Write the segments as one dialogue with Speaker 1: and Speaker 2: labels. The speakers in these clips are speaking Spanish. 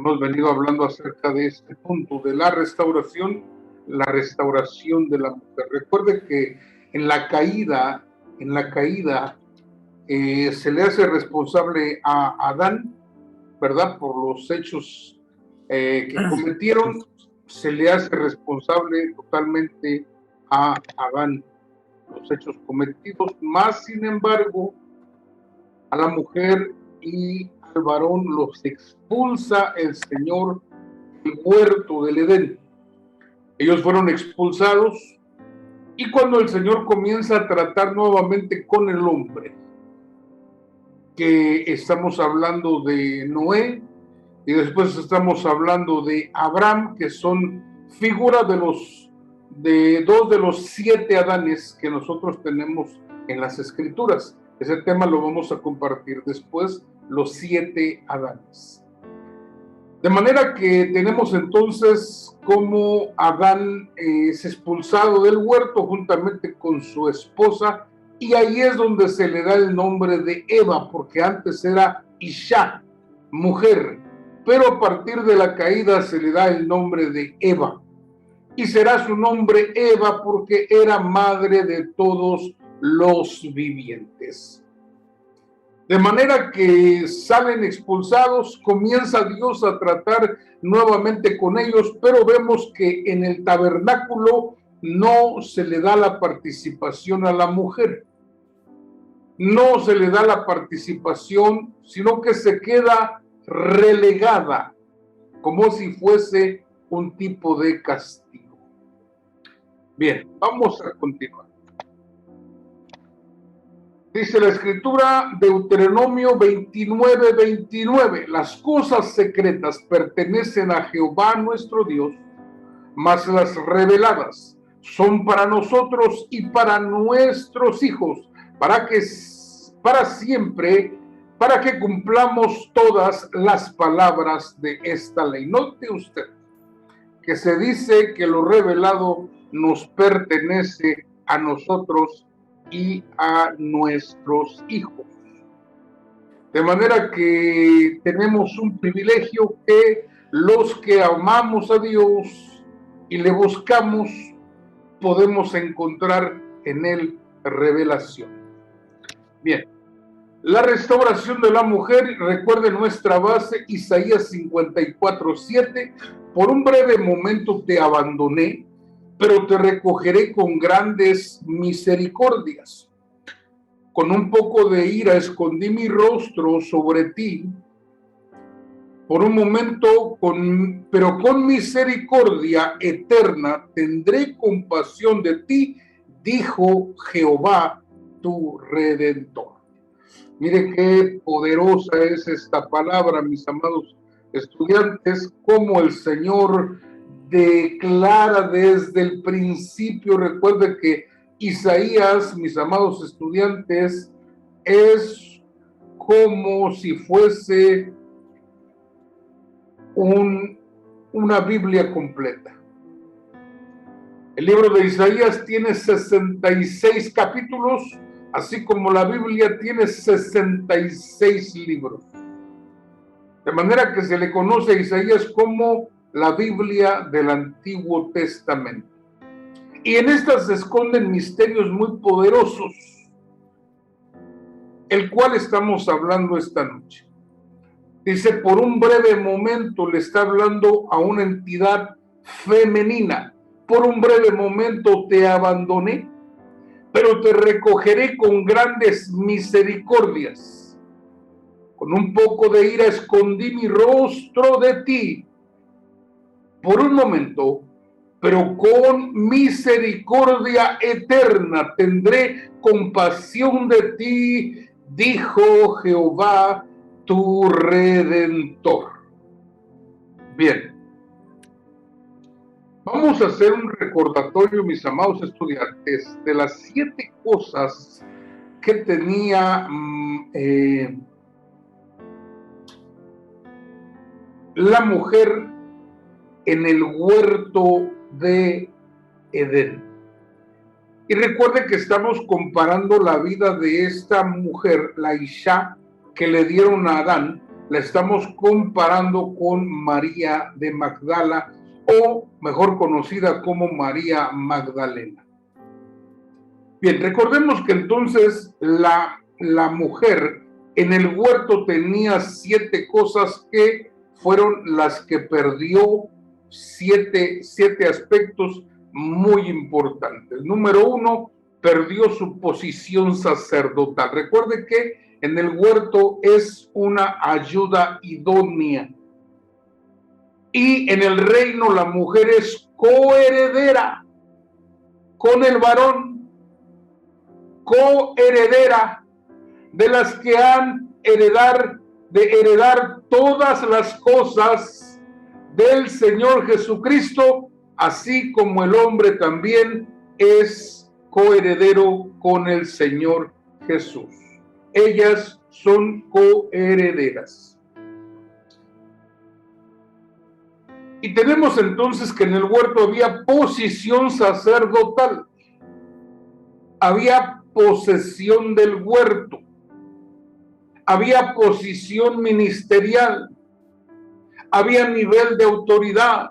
Speaker 1: Hemos venido hablando acerca de este punto, de la restauración de la mujer. Recuerde que en la caída, se le hace responsable a Adán, ¿verdad? Por los hechos que cometieron, se le hace responsable totalmente a Adán, los hechos cometidos, más sin embargo, a la mujer y al varón los expulsa el Señor del huerto del Edén. Ellos fueron expulsados y cuando el Señor comienza a tratar nuevamente con el hombre, que estamos hablando de Noé y después estamos hablando de Abraham, que son figuras de dos de los 7 Adanes que nosotros tenemos en las Escrituras. Ese tema lo vamos a compartir después, los 7 Adanes. De manera que tenemos entonces cómo Adán es expulsado del huerto juntamente con su esposa, y ahí es donde se le da el nombre de Eva, porque antes era Isha, mujer, pero a partir de la caída se le da el nombre de Eva, y será su nombre Eva porque era madre de todos los vivientes. De manera que salen expulsados, comienza Dios a tratar nuevamente con ellos, pero vemos que en el tabernáculo no se le da la participación a la mujer. No se le da la participación, sino que se queda relegada, como si fuese un tipo de castigo. Bien, vamos a continuar. Dice la Escritura, Deuteronomio 29:29, las cosas secretas pertenecen a Jehová nuestro Dios, mas las reveladas son para nosotros y para nuestros hijos, para siempre, para que cumplamos todas las palabras de esta ley. Note usted que se dice que lo revelado nos pertenece a nosotros y a nuestros hijos. De manera que tenemos un privilegio que los que amamos a Dios y le buscamos, podemos encontrar en él revelación. Bien, la restauración de la mujer, recuerde nuestra base, Isaías 54:7, por un breve momento te abandoné, pero te recogeré con grandes misericordias. Con un poco de ira escondí mi rostro sobre ti. Por un momento, pero con misericordia eterna tendré compasión de ti, dijo Jehová, tu Redentor. Mire qué poderosa es esta palabra, mis amados estudiantes, como el Señor declara desde el principio. Recuerde que Isaías, mis amados estudiantes, es como si fuese una Biblia completa. El libro de Isaías tiene 66 capítulos, así como la Biblia tiene 66 libros. De manera que se le conoce a Isaías como la Biblia del Antiguo Testamento. Y en estas se esconden misterios muy poderosos, el cual estamos hablando esta noche. Dice, por un breve momento le está hablando a una entidad femenina. Por un breve momento te abandoné, pero te recogeré con grandes misericordias. Con un poco de ira escondí mi rostro de ti. Por un momento, pero con misericordia eterna tendré compasión de ti, dijo Jehová, tu Redentor. Bien, vamos a hacer un recordatorio, mis amados estudiantes, de las 7 cosas que tenía la mujer en el huerto de Edén. Y recuerde que estamos comparando la vida de esta mujer, la Isha, que le dieron a Adán, la estamos comparando con María de Magdala, o mejor conocida como María Magdalena. Bien, recordemos que entonces la mujer en el huerto tenía 7 cosas que fueron las que perdió, 7 aspectos muy importantes. Número 1, perdió su posición sacerdotal. Recuerde que en el huerto es una ayuda idónea. Y en el reino la mujer es coheredera con el varón, coheredera de las que han de heredar todas las cosas del Señor Jesucristo, así como el hombre también es coheredero con el Señor Jesús. Ellas son coherederas. Y tenemos entonces que en el huerto había posición sacerdotal, había posesión del huerto, había posición ministerial, había nivel de autoridad,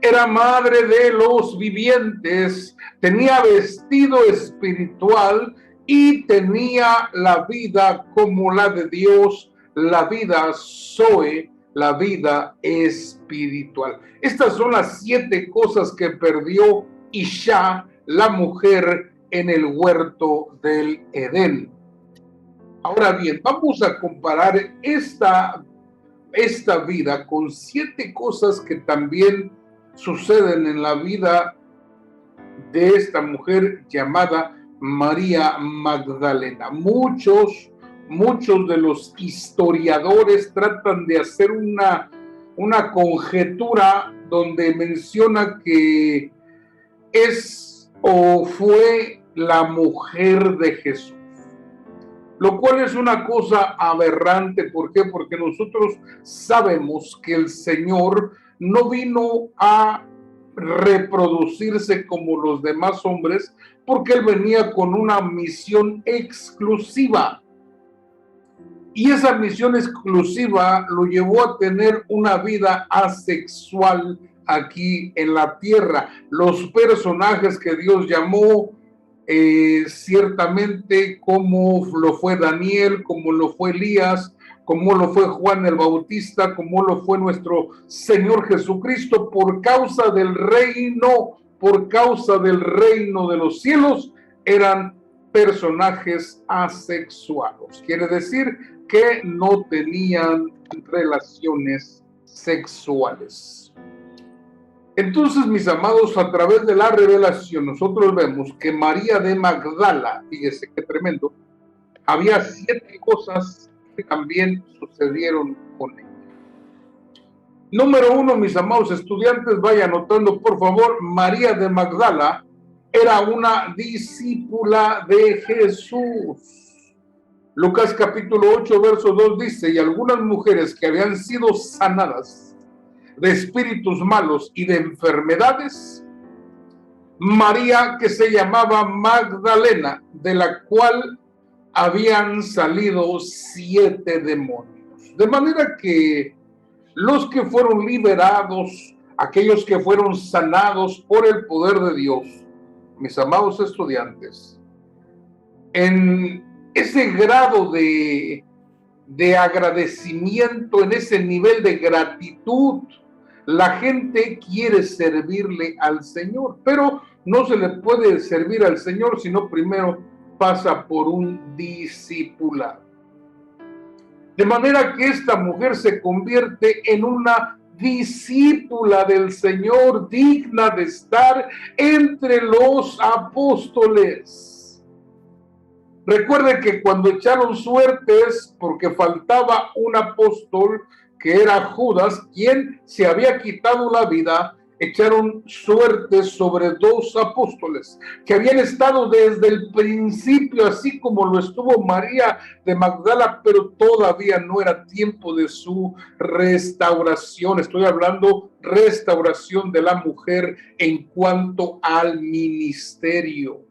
Speaker 1: era madre de los vivientes, tenía vestido espiritual y tenía la vida como la de Dios, la vida Zoe, la vida espiritual. Estas son las 7 cosas que perdió Isha, la mujer, en el huerto del Edén. Ahora bien, vamos a comparar esta vida con 7 cosas que también suceden en la vida de esta mujer llamada María Magdalena. Muchos de los historiadores tratan de hacer una conjetura donde menciona que es o fue la mujer de Jesús, lo cual es una cosa aberrante. ¿Por qué? Porque nosotros sabemos que el Señor no vino a reproducirse como los demás hombres, porque Él venía con una misión exclusiva. Y esa misión exclusiva lo llevó a tener una vida asexual aquí en la tierra. Los personajes que Dios llamó, ciertamente, como lo fue Daniel, como lo fue Elías, como lo fue Juan el Bautista, como lo fue nuestro Señor Jesucristo, por causa del reino de los cielos, eran personajes asexuados. Quiere decir que no tenían relaciones sexuales. Entonces, mis amados, a través de la revelación, nosotros vemos que María de Magdala, fíjese qué tremendo, había 7 cosas que también sucedieron con ella. Número 1, mis amados estudiantes, vayan anotando por favor, María de Magdala era una discípula de Jesús. Lucas capítulo 8, verso 2 dice: y algunas mujeres que habían sido sanadas de espíritus malos y de enfermedades, María, que se llamaba Magdalena, de la cual habían salido 7 demonios. De manera que los que fueron liberados, aquellos que fueron sanados por el poder de Dios, mis amados estudiantes, en ese grado de agradecimiento, en ese nivel de gratitud, la gente quiere servirle al Señor, pero no se le puede servir al Señor sino primero pasa por un discipulado. De manera que esta mujer se convierte en una discípula del Señor, digna de estar entre los apóstoles. Recuerde que cuando echaron suertes, porque faltaba un apóstol, que era Judas, quien se había quitado la vida, echaron suertes sobre 2 apóstoles que habían estado desde el principio, así como lo estuvo María de Magdala, pero todavía no era tiempo de su restauración. Estoy hablando restauración de la mujer en cuanto al ministerio.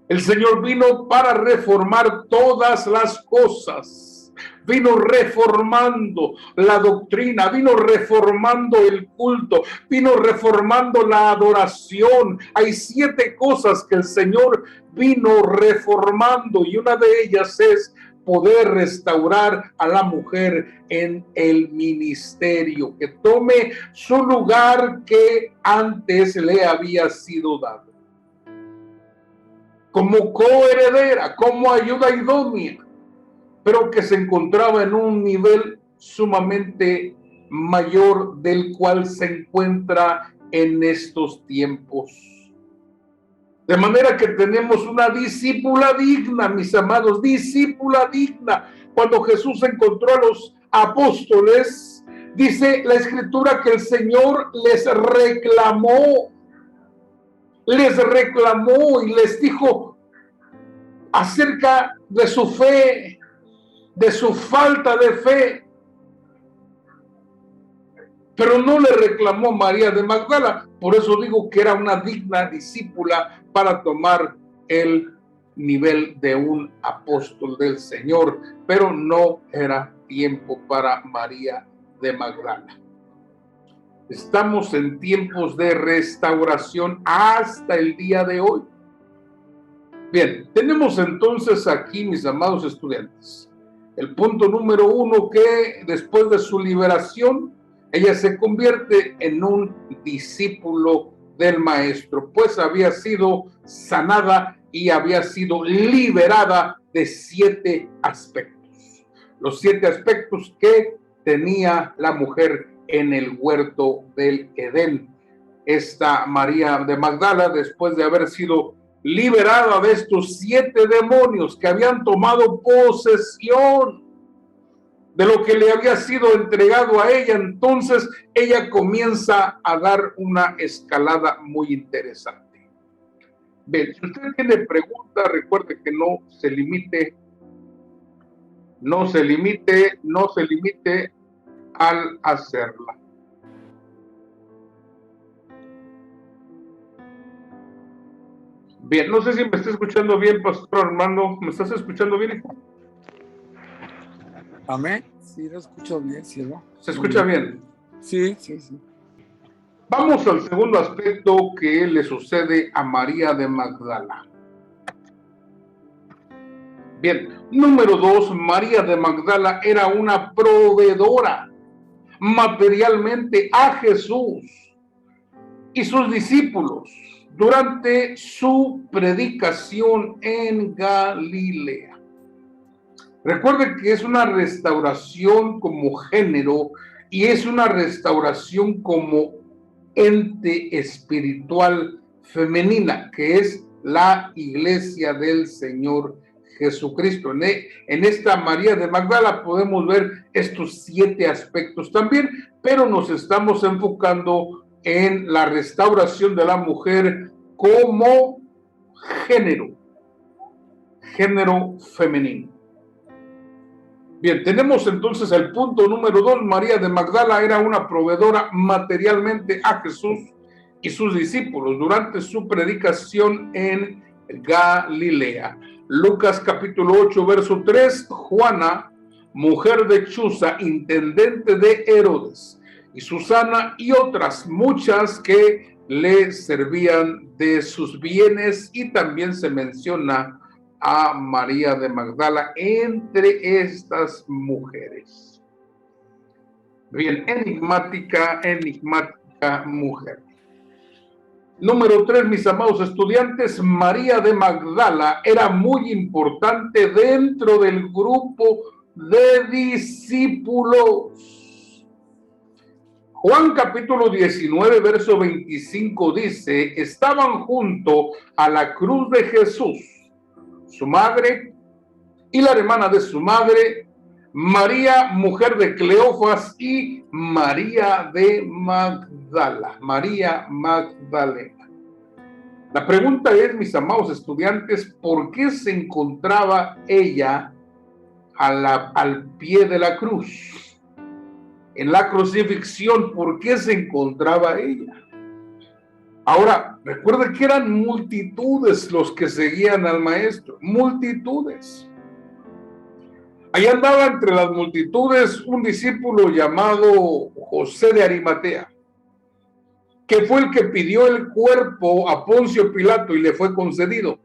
Speaker 1: El Señor vino para reformar todas las cosas. vino reformando la doctrina, vino reformando el culto, vino reformando la adoración. Hay 7 cosas que el Señor vino reformando y una de ellas es poder restaurar a la mujer en el ministerio, que tome su lugar que antes le había sido dado. Como coheredera, como ayuda idónea, pero que se encontraba en un nivel sumamente mayor del cual se encuentra en estos tiempos. De manera que tenemos una discípula digna, mis amados, discípula digna. Cuando Jesús encontró a los apóstoles, dice la Escritura que el Señor les reclamó y les dijo acerca de su fe, de su falta de fe, pero no le reclamó María de Magdala. Por eso digo que era una digna discípula para tomar el nivel de un apóstol del Señor, pero no era tiempo para María de Magdala. Estamos en tiempos de restauración hasta el día de hoy. Bien, tenemos entonces aquí, mis amados estudiantes, el punto número 1, que después de su liberación, ella se convierte en un discípulo del maestro, pues había sido sanada y había sido liberada de 7 aspectos. Los 7 aspectos que tenía la mujer en el huerto del Edén. Esta María de Magdala, después de haber sido liberada de estos 7 demonios que habían tomado posesión de lo que le había sido entregado a ella, entonces ella comienza a dar una escalada muy interesante. Bien, si usted tiene preguntas, recuerde que no se limite al hacerla. Bien, no sé si me está escuchando bien, Pastor Armando. ¿Me estás escuchando bien, hijo?
Speaker 2: Amén. Sí, lo escucho bien, siervo.
Speaker 1: ¿Se escucha bien?
Speaker 2: Sí.
Speaker 1: Vamos al segundo aspecto que le sucede a María de Magdala. Bien, número 2, María de Magdala era una proveedora materialmente a Jesús y sus discípulos durante su predicación en Galilea. Recuerde que es una restauración como género y es una restauración como ente espiritual femenina, que es la iglesia del Señor Jesucristo. En esta María de Magdala podemos ver estos 7 aspectos también, pero nos estamos enfocando en la restauración de la mujer como género femenino. Bien, tenemos entonces el punto número 2. María de Magdala era una proveedora materialmente a Jesús y sus discípulos durante su predicación en Galilea. Lucas capítulo 8, verso 3, Juana, mujer de Chuza, intendente de Herodes, y Susana y otras muchas que le servían de sus bienes, y también se menciona a María de Magdala entre estas mujeres. Bien, enigmática mujer. Número 3, mis amados estudiantes, María de Magdala era muy importante dentro del grupo de discípulos. Juan capítulo 19, verso 25 dice: estaban junto a la cruz de Jesús su madre y la hermana de su madre, María, mujer de Cleofas, y María de Magdala, María Magdalena. La pregunta es, mis amados estudiantes, ¿por qué se encontraba ella al pie de la cruz? En la crucifixión, ¿por qué se encontraba ella? Ahora, recuerden que eran multitudes los que seguían al maestro, multitudes. Ahí andaba entre las multitudes un discípulo llamado José de Arimatea, que fue el que pidió el cuerpo a Poncio Pilato y le fue concedido.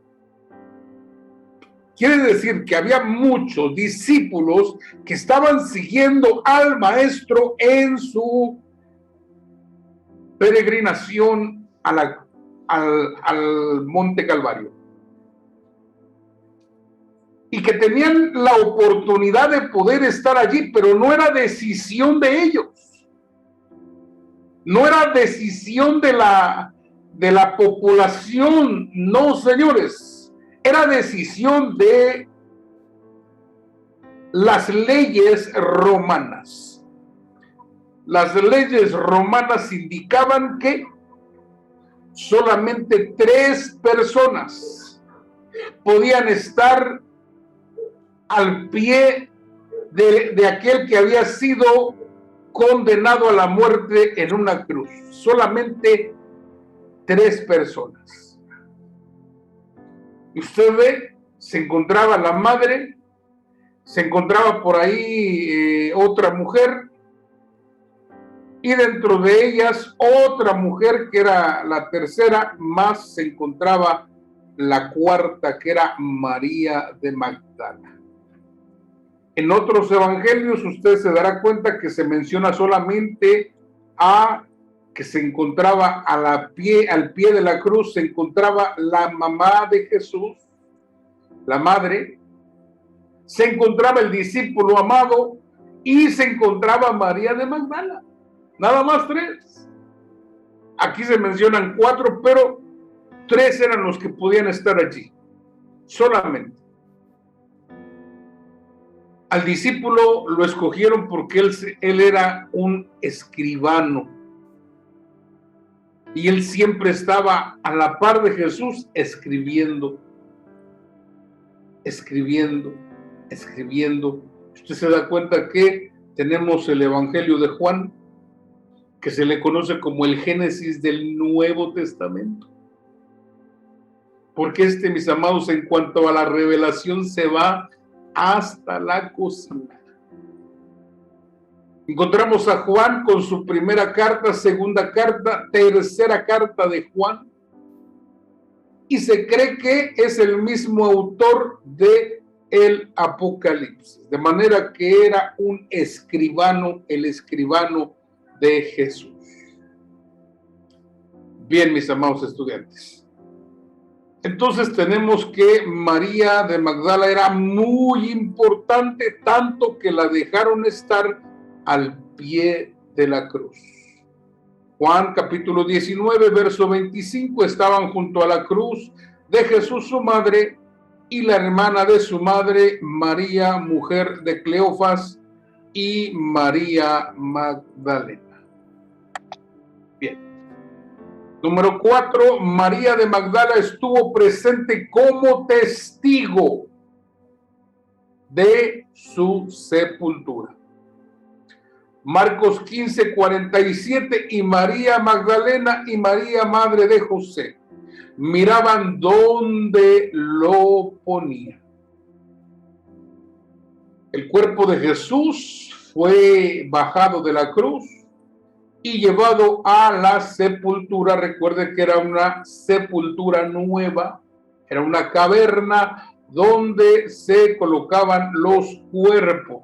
Speaker 1: Quiere decir que había muchos discípulos que estaban siguiendo al maestro en su peregrinación al Monte Calvario. Y que tenían la oportunidad de poder estar allí, pero no era decisión de ellos. No era decisión de la población, no, señores. Era decisión de las leyes romanas. Las leyes romanas indicaban que solamente 3 personas podían estar al pie de aquel que había sido condenado a la muerte en una cruz. Solamente 3 personas. Y usted ve, se encontraba la madre, se encontraba por ahí otra mujer, y dentro de ellas otra mujer que era la tercera, más se encontraba la cuarta, que era María de Magdala. En otros evangelios usted se dará cuenta que se menciona solamente que se encontraba al pie de la cruz, se encontraba la mamá de Jesús, la madre, se encontraba el discípulo amado y se encontraba María de Magdala. Nada más 3. Aquí se mencionan 4, pero 3 eran los que podían estar allí, solamente. Al discípulo lo escogieron porque él era un escribano. Y él siempre estaba a la par de Jesús escribiendo. Usted se da cuenta que tenemos el Evangelio de Juan, que se le conoce como el Génesis del Nuevo Testamento. Porque mis amados, en cuanto a la revelación, se va hasta la cocina. Encontramos a Juan con su primera carta, segunda carta, tercera carta de Juan, y se cree que es el mismo autor de el Apocalipsis, de manera que era un escribano, el escribano de Jesús. Bien, mis amados estudiantes, entonces tenemos que María de Magdala era muy importante, tanto que la dejaron estar al pie de la cruz. Juan capítulo 19, verso 25, estaban junto a la cruz de Jesús su madre y la hermana de su madre, María, mujer de Cleofas, y María Magdalena. Bien. Número 4, María de Magdala estuvo presente como testigo de su sepultura. Marcos 15, 47, y María Magdalena y María, madre de José, miraban dónde lo ponían. El cuerpo de Jesús fue bajado de la cruz y llevado a la sepultura. Recuerde que era una sepultura nueva, era una caverna donde se colocaban los cuerpos.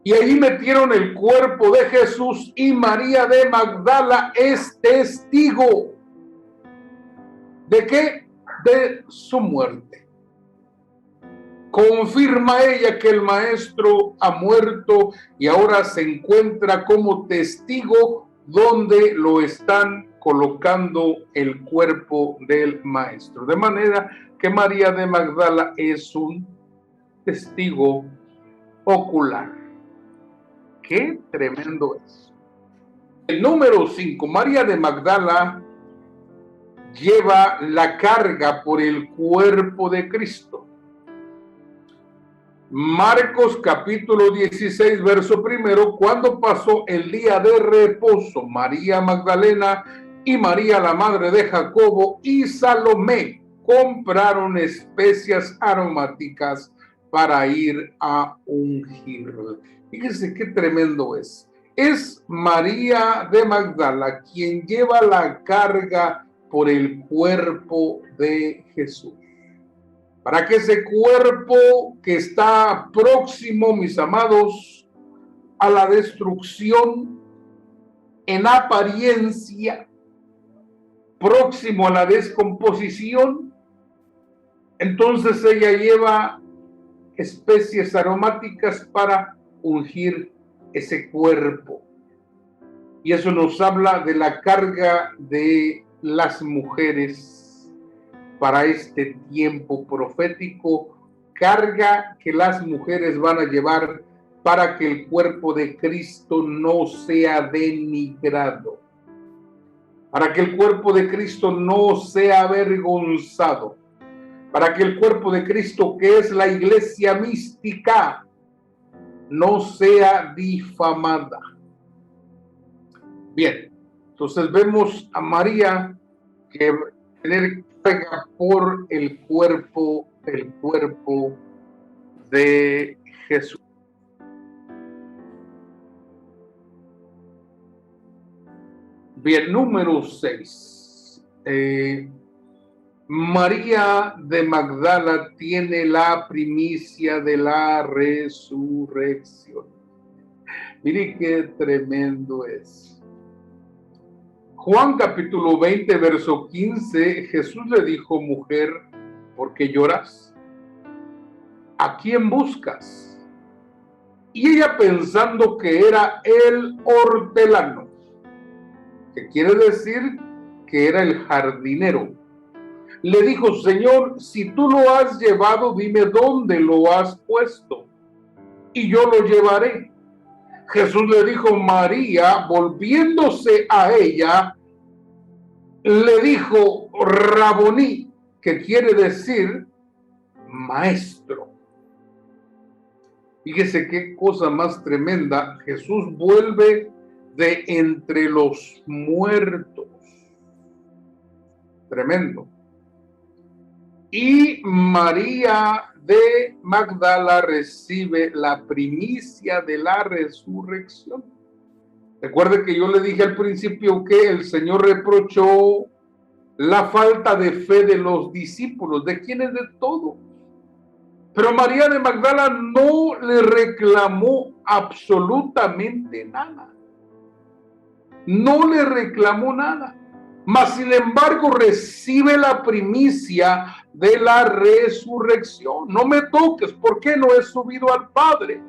Speaker 1: Y ahí metieron el cuerpo de Jesús, y María de Magdala es testigo. ¿De qué? De su muerte. Confirma ella que el maestro ha muerto y ahora se encuentra como testigo donde lo están colocando el cuerpo del maestro. De manera que María de Magdala es un testigo ocular. ¡Qué tremendo es! El número 5, María de Magdala lleva la carga por el cuerpo de Cristo. Marcos capítulo 16, verso 1, cuando pasó el día de reposo, María Magdalena y María, la madre de Jacobo, y Salomé compraron especias aromáticas para ir a ungir. Fíjense qué tremendo es. Es María de Magdala quien lleva la carga por el cuerpo de Jesús. Para que ese cuerpo que está próximo, mis amados, a la destrucción, en apariencia, próximo a la descomposición, entonces ella lleva especies aromáticas para ungir ese cuerpo. Y eso nos habla de la carga de las mujeres para este tiempo profético, carga que las mujeres van a llevar para que el cuerpo de Cristo no sea denigrado, para que el cuerpo de Cristo no sea avergonzado, para que el cuerpo de Cristo, que es la iglesia mística, no sea difamada. Bien, entonces vemos a María que tener carga por el cuerpo de Jesús. Bien, número 6. María de Magdala tiene la primicia de la resurrección. Mire qué tremendo es. Juan capítulo 20, verso 15, Jesús le dijo: mujer, ¿por qué lloras? ¿A quién buscas? Y ella, pensando que era el hortelano, que quiere decir que era el jardinero, le dijo: Señor, si tú lo has llevado, dime dónde lo has puesto, y yo lo llevaré. Jesús le dijo: María. Volviéndose a ella, le dijo: Raboní, que quiere decir maestro. Fíjese qué cosa más tremenda. Jesús vuelve de entre los muertos. Tremendo. Y María de Magdala recibe la primicia de la resurrección. Recuerde que yo le dije al principio que el Señor reprochó la falta de fe de los discípulos. ¿De quiénes? De todos. Pero María de Magdala no le reclamó absolutamente nada. No le reclamó nada. Mas, sin embargo, recibe la primicia de la resurrección. No me toques, ¿por qué no he subido al Padre?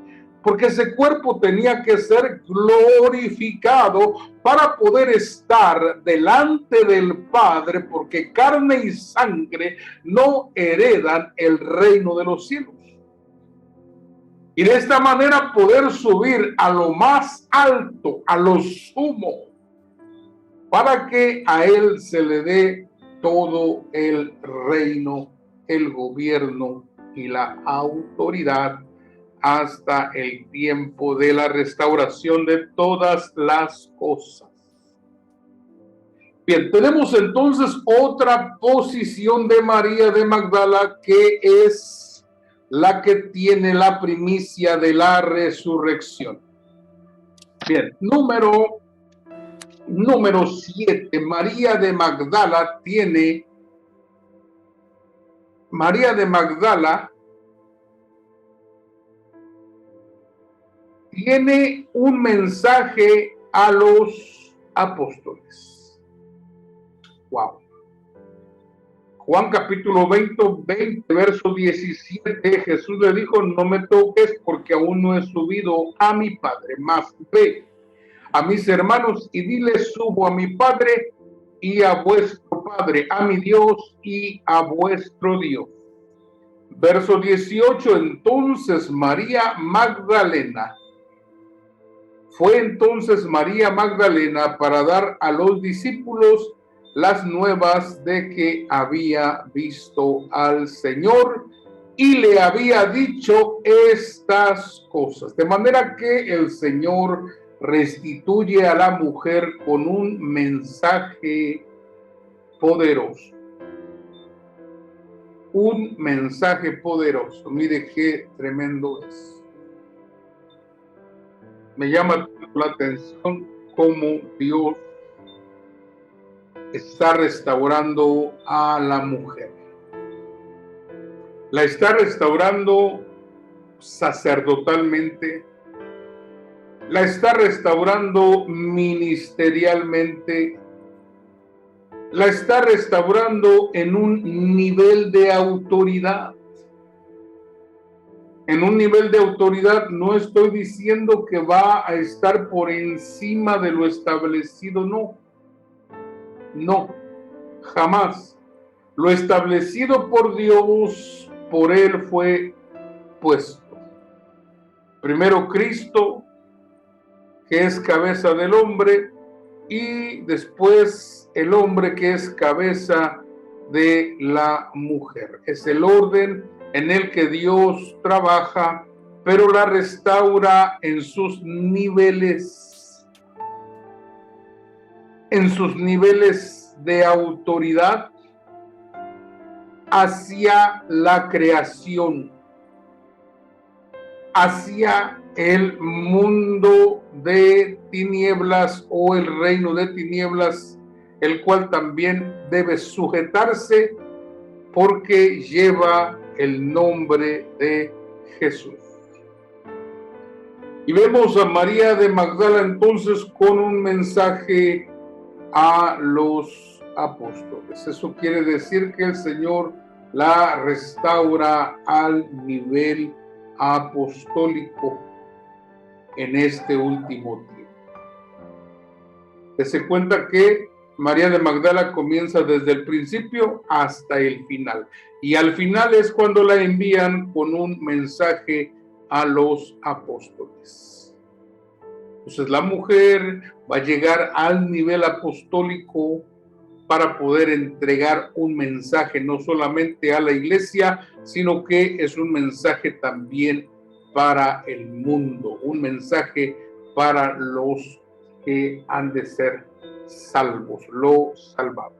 Speaker 1: Porque ese cuerpo tenía que ser glorificado para poder estar delante del Padre, porque carne y sangre no heredan el reino de los cielos. Y de esta manera poder subir a lo más alto, a lo sumo, para que a él se le dé todo el reino, el gobierno y la autoridad hasta el tiempo de la restauración de todas las cosas. Bien, tenemos entonces otra posición de María de Magdala, que es la que tiene la primicia de la resurrección. Bien, número 7, María de Magdala tiene un mensaje a los apóstoles. Wow. Juan capítulo 20, verso 17, Jesús le dijo: no me toques, porque aún no he subido a mi Padre, mas ve a mis hermanos y diles: subo a mi Padre y a vuestro Padre, a mi Dios y a vuestro Dios. Verso 18, entonces María Magdalena para dar a los discípulos las nuevas de que había visto al Señor y le había dicho estas cosas. De manera que el Señor restituye a la mujer con un mensaje poderoso. un mensaje poderoso. Mire qué tremendo es. Me llama la atención cómo Dios está restaurando a la mujer. La está restaurando sacerdotalmente, la está restaurando ministerialmente, la está restaurando en un nivel de autoridad. En un nivel de autoridad no estoy diciendo que va a estar por encima de lo establecido, no. No, jamás. Lo establecido por Dios, por Él fue puesto. Primero Cristo, que es cabeza del hombre, y después el hombre, que es cabeza de la mujer. Es el orden en el que Dios trabaja, pero la restaura en sus niveles de autoridad hacia la creación, hacia el mundo de tinieblas o el reino de tinieblas, el cual también debe sujetarse porque lleva el nombre de Jesús. Y vemos a María de Magdala entonces con un mensaje a los apóstoles. Eso quiere decir que el Señor la restaura al nivel apostólico en este último tiempo. Se cuenta que María de Magdala comienza desde el principio hasta el final, y al final es cuando la envían con un mensaje a los apóstoles. Entonces la mujer va a llegar al nivel apostólico para poder entregar un mensaje no solamente a la iglesia, sino que es un mensaje también para el mundo, un mensaje para los que han de ser salvos, los salvados.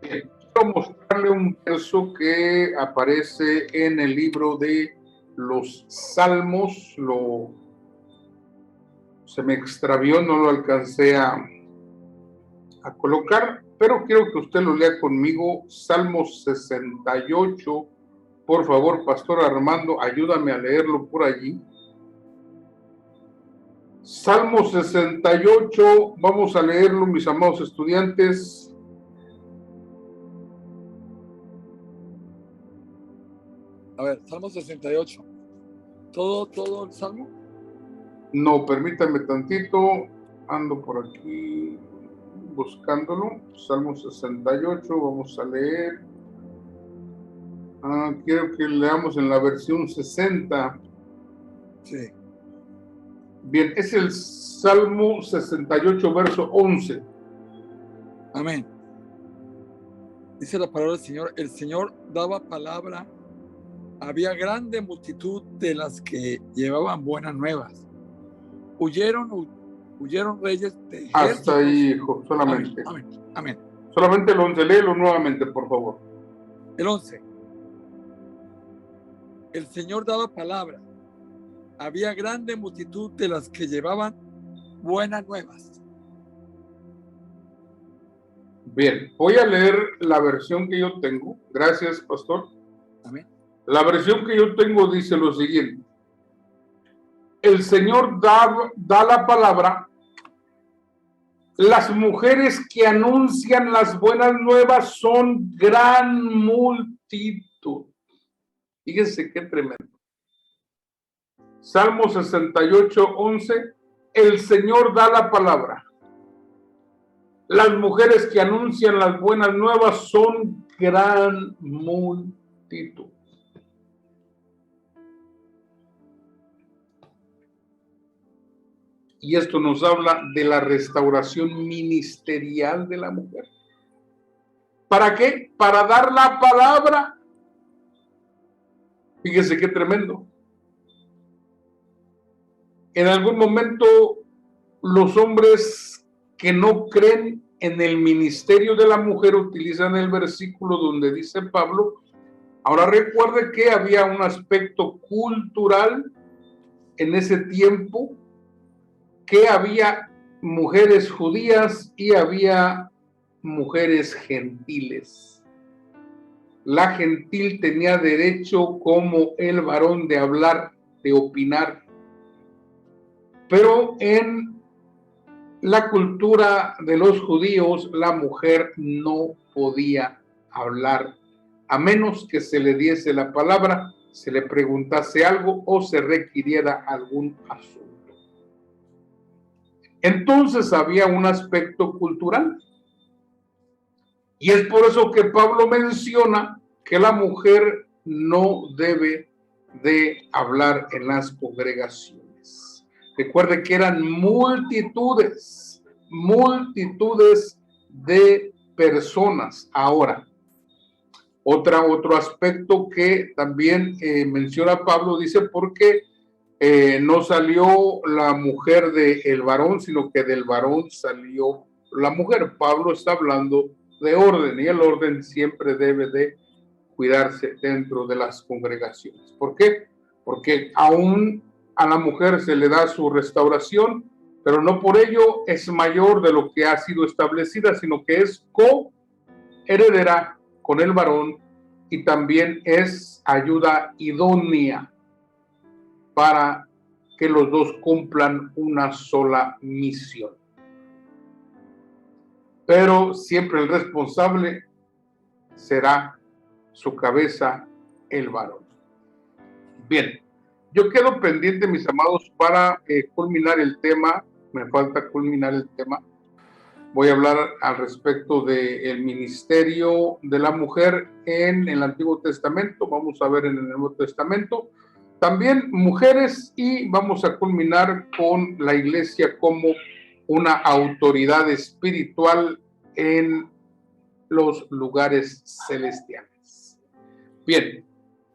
Speaker 1: Bien, quiero mostrarle un verso que aparece en el libro de los Salmos. Se me extravió, no lo alcancé a colocar, pero quiero que usted lo lea conmigo. Salmos 68. Por favor, Pastor Armando, ayúdame a leerlo por allí. Salmo 68, vamos a leerlo, mis amados estudiantes.
Speaker 2: A ver, Salmo 68. ¿Todo el Salmo?
Speaker 1: No, permítame tantito, ando por aquí buscándolo. Salmo 68, vamos a leer. Quiero que leamos en la versión 60.
Speaker 2: Sí.
Speaker 1: Bien, es el Salmo 68, verso 11.
Speaker 2: Amén. Dice la palabra del Señor: el Señor daba palabra, había grande multitud de las que llevaban buenas nuevas. Huyeron reyes de ejércitos.
Speaker 1: Hasta ahí, hijo, solamente.
Speaker 2: Amén.
Speaker 1: Solamente el 11, léelo nuevamente, por favor.
Speaker 2: El 11. El Señor daba palabra, había grande multitud de las que llevaban buenas nuevas.
Speaker 1: Bien, voy a leer la versión que yo tengo. Gracias, pastor.
Speaker 2: Amén.
Speaker 1: La versión que yo tengo dice lo siguiente: el Señor da la palabra, las mujeres que anuncian las buenas nuevas son gran multitud. Fíjense qué tremendo. Salmo 68, 11, el Señor da la palabra. Las mujeres que anuncian las buenas nuevas son gran multitud. Y esto nos habla de la restauración ministerial de la mujer. ¿Para qué? Para dar la palabra. Fíjese qué tremendo. En algún momento los hombres que no creen en el ministerio de la mujer utilizan el versículo donde dice Pablo. Ahora recuerde que había un aspecto cultural en ese tiempo, que había mujeres judías y había mujeres gentiles. La gentil tenía derecho como el varón de hablar, de opinar, pero en la cultura de los judíos la mujer no podía hablar a menos que se le diese la palabra, se le preguntase algo o se requiriera algún asunto. Entonces había un aspecto cultural. Y es por eso que Pablo menciona que la mujer no debe de hablar en las congregaciones. Recuerde que eran multitudes de personas. Ahora, otro aspecto que también menciona Pablo, dice, porque no salió la mujer del varón, sino que del varón salió la mujer. Pablo está hablando de orden, y el orden siempre debe de cuidarse dentro de las congregaciones. ¿Por qué? Porque aún a la mujer se le da su restauración, pero no por ello es mayor de lo que ha sido establecida, sino que es coheredera con el varón y también es ayuda idónea para que los dos cumplan una sola misión. Pero siempre el responsable será su cabeza, el varón. Bien, yo quedo pendiente, mis amados, para culminar el tema. Me falta culminar el tema. Voy a hablar al respecto del ministerio de la mujer en el Antiguo Testamento. Vamos a ver en el Nuevo Testamento. También mujeres, y vamos a culminar con la iglesia como una autoridad espiritual en los lugares celestiales. Bien,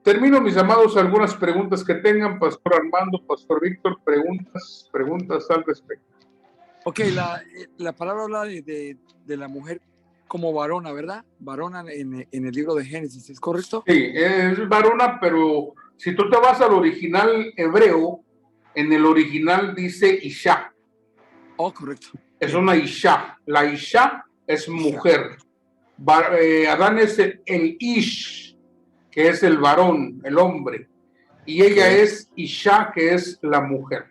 Speaker 1: termino, mis amados, algunas preguntas que tengan, Pastor Armando, Pastor Víctor, preguntas al respecto.
Speaker 2: Ok, la palabra habla de la mujer como varona, ¿verdad? Varona en el libro de Génesis, ¿es correcto?
Speaker 1: Sí, es varona, pero si tú te vas al original hebreo, en el original dice Isha.
Speaker 2: Oh, correcto.
Speaker 1: Es una Isha. La Isha es mujer. Adán es el Ish, que es el varón, el hombre. Y ella es Isha, que es la mujer.